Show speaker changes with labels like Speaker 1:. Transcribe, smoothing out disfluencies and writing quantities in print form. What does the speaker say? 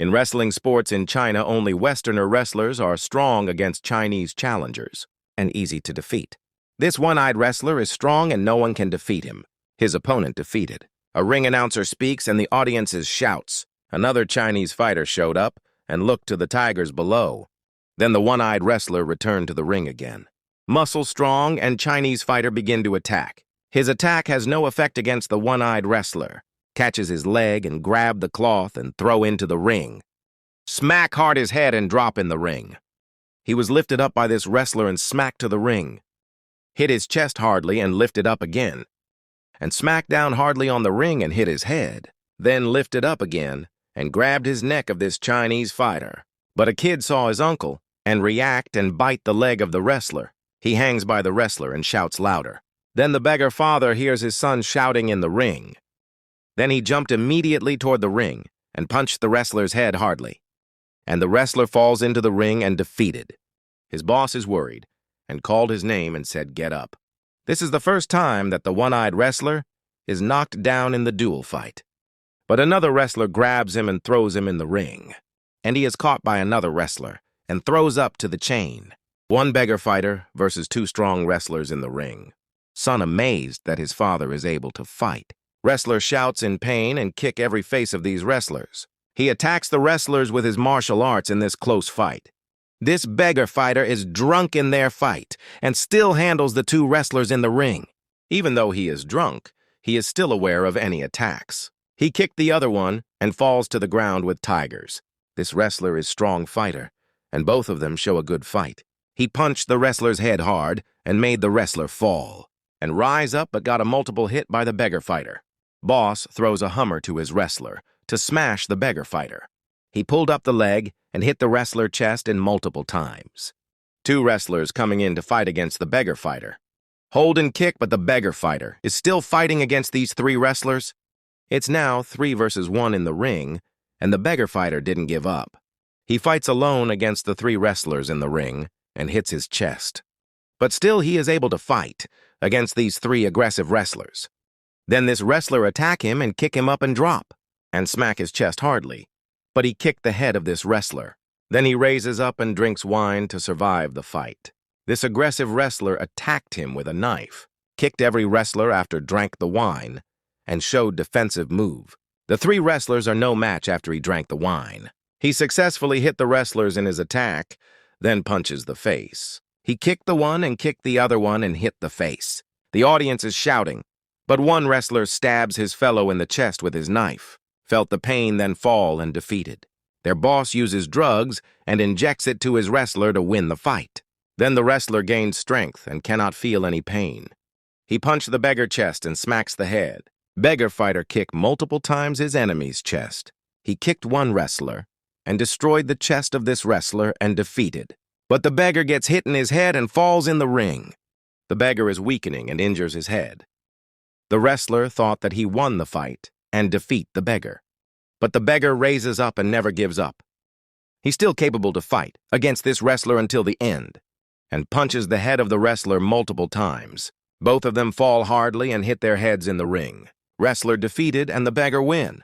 Speaker 1: In wrestling sports in China, only Westerner wrestlers are strong against Chinese challengers and easy to defeat. This one-eyed wrestler is strong and no one can defeat him. His opponent defeated. A ring announcer speaks and the audience shouts. Another Chinese fighter showed up and looked to the tigers below. Then the one-eyed wrestler returned to the ring again. Muscle strong and Chinese fighter begin to attack. His attack has no effect against the one-eyed wrestler. Catches his leg and grab the cloth and throw into the ring. Smack hard his head and drop in the ring. He was lifted up by this wrestler and smacked to the ring. Hit his chest hardly and lifted up again. And smacked down hardly on the ring and hit his head. Then lifted up again and grabbed his neck of this Chinese fighter. But a kid saw his uncle and react and bite the leg of the wrestler. He hangs by the wrestler and shouts louder. Then the beggar father hears his son shouting in the ring. Then he jumped immediately toward the ring and punched the wrestler's head hardly. And the wrestler falls into the ring and defeated. His boss is worried and called his name and said, "Get up." This is the first time that the one-eyed wrestler is knocked down in the duel fight. But another wrestler grabs him and throws him in the ring. And he is caught by another wrestler and throws up to the chain. One beggar fighter versus two strong wrestlers in the ring. Son amazed that his father is able to fight. Wrestler shouts in pain and kick every face of these wrestlers. He attacks the wrestlers with his martial arts in this close fight. This beggar fighter is drunk in their fight and still handles the two wrestlers in the ring. Even though he is drunk, he is still aware of any attacks. He kicked the other one and falls to the ground with tigers. This wrestler is strong fighter, and both of them show a good fight. He punched the wrestler's head hard and made the wrestler fall and rise up but got a multiple hit by the beggar fighter. Boss throws a Hummer to his wrestler to smash the beggar fighter. He pulled up the leg and hit the wrestler chest in multiple times. Two wrestlers coming in to fight against the beggar fighter. Hold and kick, but the beggar fighter is still fighting against these three wrestlers. It's now 3 versus 1 in the ring, and the beggar fighter didn't give up. He fights alone against the 3 wrestlers in the ring and hits his chest. But still he is able to fight against these 3 aggressive wrestlers. Then this wrestler attack him and kick him up and drop, and smack his chest hardly. But he kicked the head of this wrestler. Then he raises up and drinks wine to survive the fight. This aggressive wrestler attacked him with a knife, kicked every wrestler after drank the wine, and showed defensive move. The 3 wrestlers are no match after he drank the wine. He successfully hit the wrestlers in his attack, then punches the face. He kicked the one and kicked the other one and hit the face. The audience is shouting, but one wrestler stabs his fellow in the chest with his knife, felt the pain, then fall and defeated. Their boss uses drugs and injects it to his wrestler to win the fight. Then the wrestler gains strength and cannot feel any pain. He punched the beggar chest and smacks the head. Beggar fighter kicked multiple times his enemy's chest. He kicked one wrestler and destroyed the chest of this wrestler and defeated. But the beggar gets hit in his head and falls in the ring. The beggar is weakening and injures his head. The wrestler thought that he won the fight and defeat the beggar. But the beggar raises up and never gives up. He's still capable to fight against this wrestler until the end, and punches the head of the wrestler multiple times. Both of them fall hardly and hit their heads in the ring. Wrestler defeated and the beggar win.